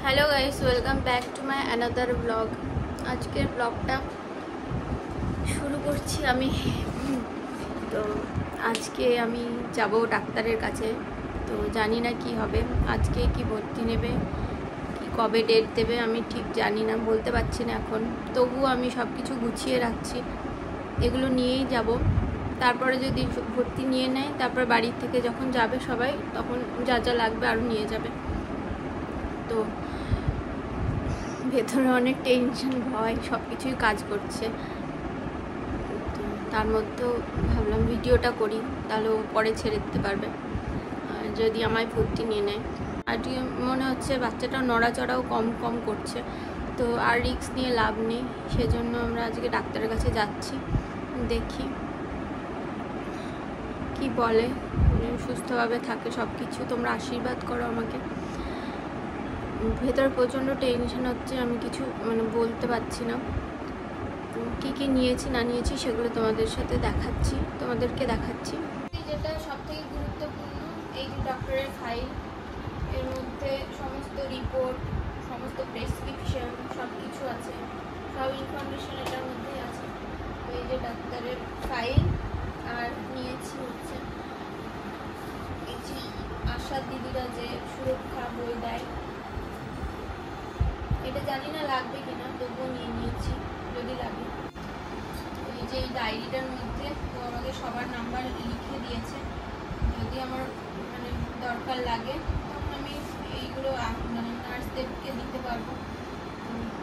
Hello guys, welcome back to my another blog. আজকের ব্লগটা শুরু করছি আমি। তো আজকে আমি যাব ডাক্তারের কাছে। তো জানি না কি হবে, আজকে কি ভর্তি নেবে, কি কবে ডেট দেবে আমি ঠিক জানি না, বলতে পারছি না এখন। তবুও আমি সব কিছু গুছিয়ে রাখছি, এগুলো নিয়েই যাব। তারপরে যদি ভর্তি নিয়ে নেয়, তারপর বাড়ির থেকে যখন যাবে সবাই, তখন যা যা লাগবে আরও নিয়ে যাবে। তো ভেতরে অনেক টেনশন, ভয়, সব কিছুই কাজ করছে। তো তার মধ্যেও ভাবলাম ভিডিওটা করি, তাহলে ও পরে ছেড়ে দিতে পারবে যদি আমায় ভর্তি নিয়ে নেয়। আর মনে হচ্ছে বাচ্চাটা নড়াচড়াও কম কম করছে, তো আর রিস্ক নিয়ে লাভ নেই। সেজন্য আমরা আজকে ডাক্তারের কাছে যাচ্ছি, দেখি কি বলে, সুস্থভাবে থাকে সব কিছু। তোমরা আশীর্বাদ করো আমাকে। ভেতরে প্রচণ্ড টেনশন হচ্ছে, আমি কিছু বলতে পারছি না। কী কী নিয়েছি না নিয়েছি সেগুলো তোমাদেরকে দেখাচ্ছি। যেটা সব থেকে গুরুত্বপূর্ণ, এই যে ডক্টরের ফাইল, এর মধ্যে সমস্ত রিপোর্ট, সমস্ত প্রেসক্রিপশন সব কিছু আছে, সব ইনফরমেশন এটার মধ্যেই আছে। তো এই যে ডাক্তারের ফাইল, আর নিয়েছি হচ্ছে এই যে আশা দিদিরা যে সুরক্ষা বই দেয়, এটা জানি না লাগবে কিনা, তবুও নিয়ে নিয়েছি যদি লাগে। এই যে এই ডায়েরিটার মধ্যে তো আমাকে সবার নাম্বার লিখে দিয়েছে, যদি আমার দরকার লাগে তখন আমি এইগুলো নার্সদেরকে দিতে পারবো,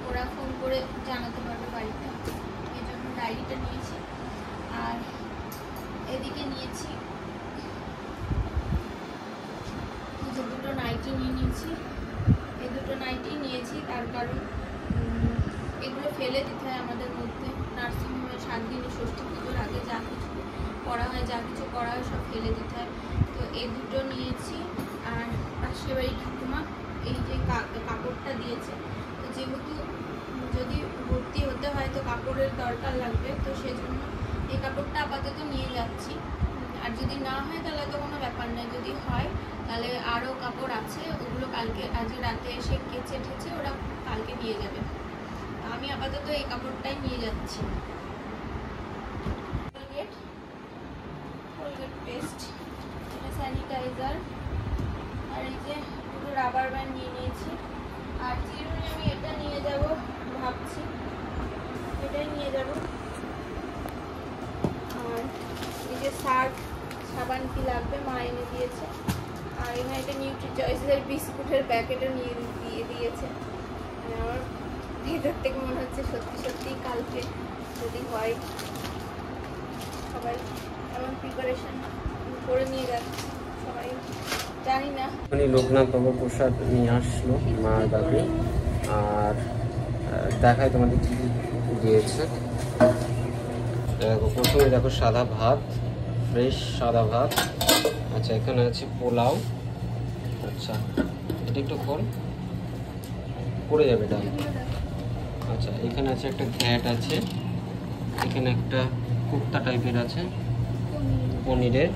ওরা ফোন করে জানাতে পারবে বাড়িতে। এই জন্য ডায়েরিটা নিয়েছি। আর এদিকে নিয়েছি যে দুটো নাইটি নিয়ে নিয়েছি। এই দুটো নাইটি নিয়েছি তার কারণ এগুলো ফেলে দিতে হয় আমাদের মধ্যে। নার্সিংহোমে 7 দিনে ষষ্ঠী পুজোর আগে যা কিছু করা হয়, যা কিছু করা হয় সব ফেলে দিতে হয়। তো এই দুটো নিয়েছি। আর পাশের বাড়ি ঠাকুমা এই যে কাপড়টা দিয়েছে, তো যেহেতু যদি ভর্তি হতে হয় তো কাপড়ের দরকার লাগবে, তো সেজন্য এই কাপড়টা আপাতত নিয়ে যাচ্ছি। আর যদি না হয় তাহলে তো কোনো ব্যাপার নয়, যদি হয় তাহলে আরও কাপড় আছে, ওগুলো কালকে আজ রাতে এসে কেচে ঠেচে ওরা কালকে দিয়ে যাবে। আমি আপাতত এই কাপড়টাই নিয়ে যাচ্ছি। কোলগেট পেস্ট, এটা স্যানিটাইজার, আর এই যে দুটো রাবার ব্যান্ড নিয়ে নিয়েছি। আর চিরুনি আমি এটা নিয়ে যাব ভাবছি, এটাই নিয়ে যাব। আর এই যে সার্ফ, সাবান কি লাগবে মা এনে দিয়েছে। আর এখানে একটা নিউট্রি চয়েসের বিস্কুটের প্যাকেটও নিয়ে দিয়েছে। আমার ভেতর থেকে মনে হচ্ছে সত্যি সত্যি কালকে যদি হয়, সবাই এমন প্রিপারেশন করে নিয়ে যাচ্ছে সবাই, জানি না। লোকনাথ বাবু প্রসাদ নিয়ে আসলো মা দাদি। আর দেখায় তোমাদের কি দিয়েছে। দেখো, প্রথমে দেখো সাদা ভাত, ফ্রেশ সাদা ভাত। আচ্ছা, এখানে আছে পোলাও। আচ্ছা, এটা একটু খোল, পড়ে যাবে ডাল। আচ্ছা, এখানে আছে একটা ঘ্যাট আছে, এখানে একটা কুপ্তা টাইপের আছে পনিরের।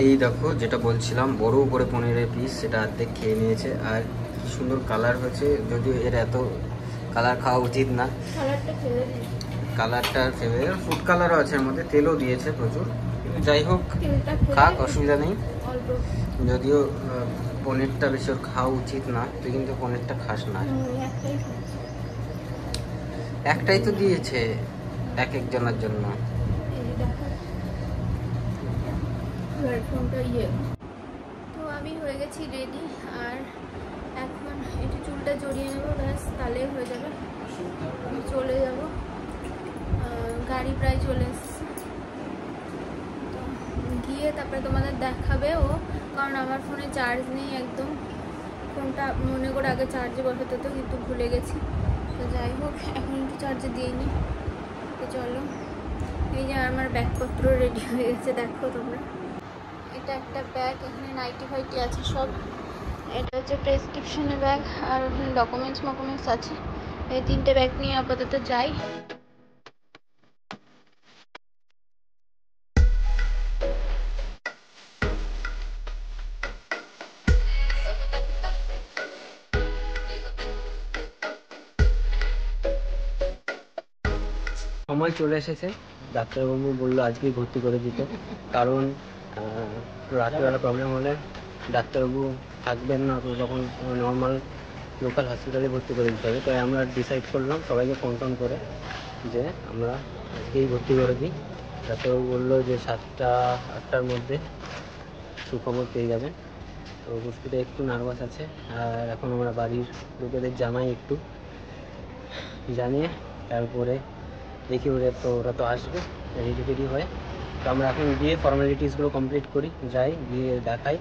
এই দেখো যেটা বলছিলাম, বড় করে পনিরের পিস, সেটা অর্ধেক খেয়ে নিয়েছে। আর কি সুন্দর কালার হয়েছে, যদিও এর এত কালার খাওয়া উচিত না। কালারটা ফেলে, ফুড কালারও আছে এর মধ্যে, তেলও দিয়েছে প্রচুর। যাই হোক, খাক, অসুবিধা নেই। যদিও পনিরটা বেশি ওর খাওয়া উচিত না, তুই কিন্তু পনিরটা খাস না। একটাই তো দিয়েছে এক একজনের জন্য। তো আমি হয়ে গেছি রেডি, আর এখন একটু চুলটা জড়িয়ে নেবো, ব্যাস তাহলেই হয়ে যাবে। আমি চলে যাব, গাড়ি প্রায় চলে এসছে। তো গিয়ে তারপরে তোমাদের দেখাবে ও, কারণ আমার ফোনে চার্জ নেই একদম। ফোনটা মনে করে আগে চার্জে বসাতে হতো, কিন্তু ভুলে গেছি। তো যাই হোক, এখন একটু চার্জে দিয়ে নিই। তো চলো, এই যে আমার ব্যাগপত্র রেডি হয়ে গেছে, দেখো তোমরা। এটা একটা ব্যাগ, এখানে নাইটি ফাইটি আছে সব। এটা হচ্ছে প্রেসক্রিপশনের ব্যাগ, আর ডকুমেন্টস আছে। এই 3টে ব্যাগ নিয়ে আপাতত যাই। সময় চলে এসেছে। ডাক্তারবাবু বললো আজকেই ভর্তি করে দিতে, কারণ রাত্রিবেলা প্রবলেম হলে ডাক্তারবাবু থাকবেন না, তো তখন নর্মাল লোকাল হসপিটালে ভর্তি করে দিতে হবে। তাই আমরা ডিসাইড করলাম সবাইকে ফোন টোন করে যে আমরা আজকেই ভর্তি করে দিই। ডাক্তারবাবু বললো যে 7টা-8টার মধ্যে সুখবর পেয়ে যাবেন। তো বুঝতে একটু নার্ভাস আছে। আর এখন আমরা বাড়ির লোকেদের জানাই, একটু জানিয়ে তারপরে দেখি ওরা তো আসবে রেডি হয়ে। তো আমরা এখন গিয়ে ফর্মালিটিসগুলো কমপ্লিট করি, যাই গিয়ে দেখাই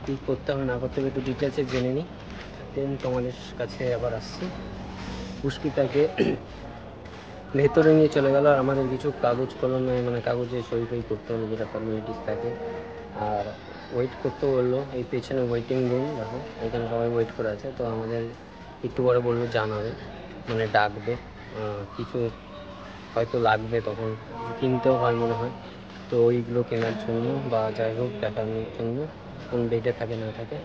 কী করতে হবে না করতে হবে, একটু ডিটেলসে জেনে নিই, দেন তোমাদের কাছে আবার আসছি। পুষ্পিতাকে ভেতরে নিয়ে চলে গেল, আর আমাদের কিছু কাগজ কলমে মানে কাগজে সই করতে হলো, যেটা ফর্মালিটিস থাকে। আর ওয়েট করতে বললো, এই পেছনে ওয়েটিং রুম, দেখো এখানে সবাই ওয়েট করে আছে। তো আমাদের একটু পরে বললো জানাবে, মানে ডাকবে, কিছু হয়তো লাগবে, তখন কিনতেও হয় মনে হয়। তো ওইগুলো কেনার জন্য বা যাই হোক দেখানোর জন্য কোন ডেটে থাকে না থাকে।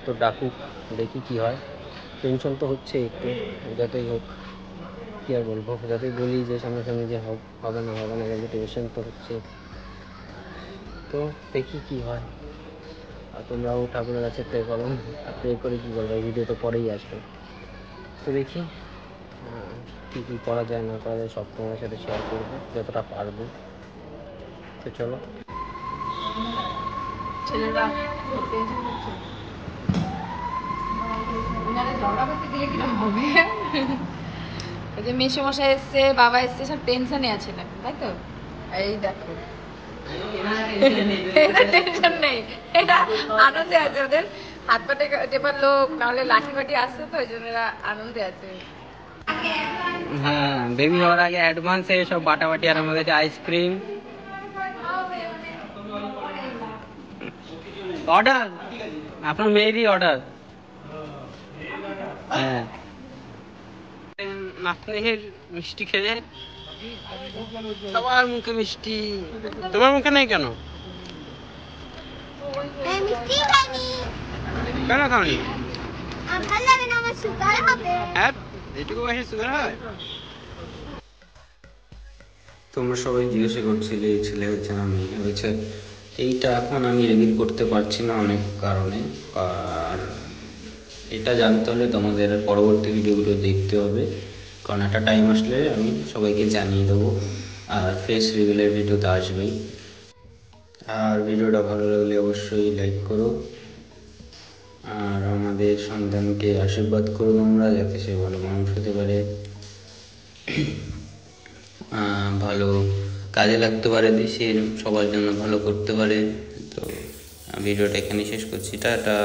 তো ডাকুক, দেখি কি হয়। টেনশন তো হচ্ছে একটু, যতই হোক কী আর বলবো, যতই বলি যে সামনাসামনি যে হবে না কিন্তু টেনশন তো হচ্ছে। তো দেখি কি হয়। আর তোমরাও ঠাকুরের কাছে প্রে করো, আর প্রে করে কী বলবো, এই ভিডিও তো পরেই আসবে। তো দেখি কী কী করা যায় না করা যায়, সব তোমাদের সাথে শেয়ার করবো যতটা পারবো। তো চলো। ছেলেরা টেনশন করছে, ঝগড়া করতে দিলে কিরকম হবে। ওই যে মেসোমশাই এসছে, বাবা এসছে, সব টেনশনে আছে না, তাই তো? এই দেখো টেনশন নেই, এটা আনন্দে আছে। ওদের হাত পাটে টেপার লোক, নাহলে লাঠি ফাটি আসছে, তো ওই জন্য এরা আনন্দে আছে। হ্যাঁ, বেবি হওয়ার আগে অ্যাডভান্সে সব বাটাবাটি, আর আমাদের আইসক্রিম অর্ডার, আপনার মেয়েরই অর্ডার। হ্যাঁ, নাতনির মিষ্টি খেলে সবার মুখে মিষ্টি, তোমার মুখে নেই কেন? কেন খাওনি? হ্যাঁ, এটুকু বয়সে সুগার হয়? তোমরা সবাই জিজ্ঞাসা করছিলে এই ছেলে হয়েছে না মেয়ে হয়েছে। এইটা এখন আমি রিভিল করতে পারছি না অনেক কারণে, আর এটা জানতে হলে তোমাদের পরবর্তী ভিডিওগুলো দেখতে হবে, কারণ একটা টাইম আসলে আমি সবাইকে জানিয়ে দেবো। আর ফেস রিভিলের ভিডিও তো আসবেই। আর ভিডিওটা ভালো লাগলে অবশ্যই লাইক করো, আর আমাদের সন্তানকে আশীর্বাদ করো তোমরা, যাতে সে ভালো মানুষ হতে পারে, ভালো কাজে লাগতে পারে, দেশের সবার জন্য ভালো করতে পারে। তো ভিডিওটা এখানে শেষ করছি, টাটা।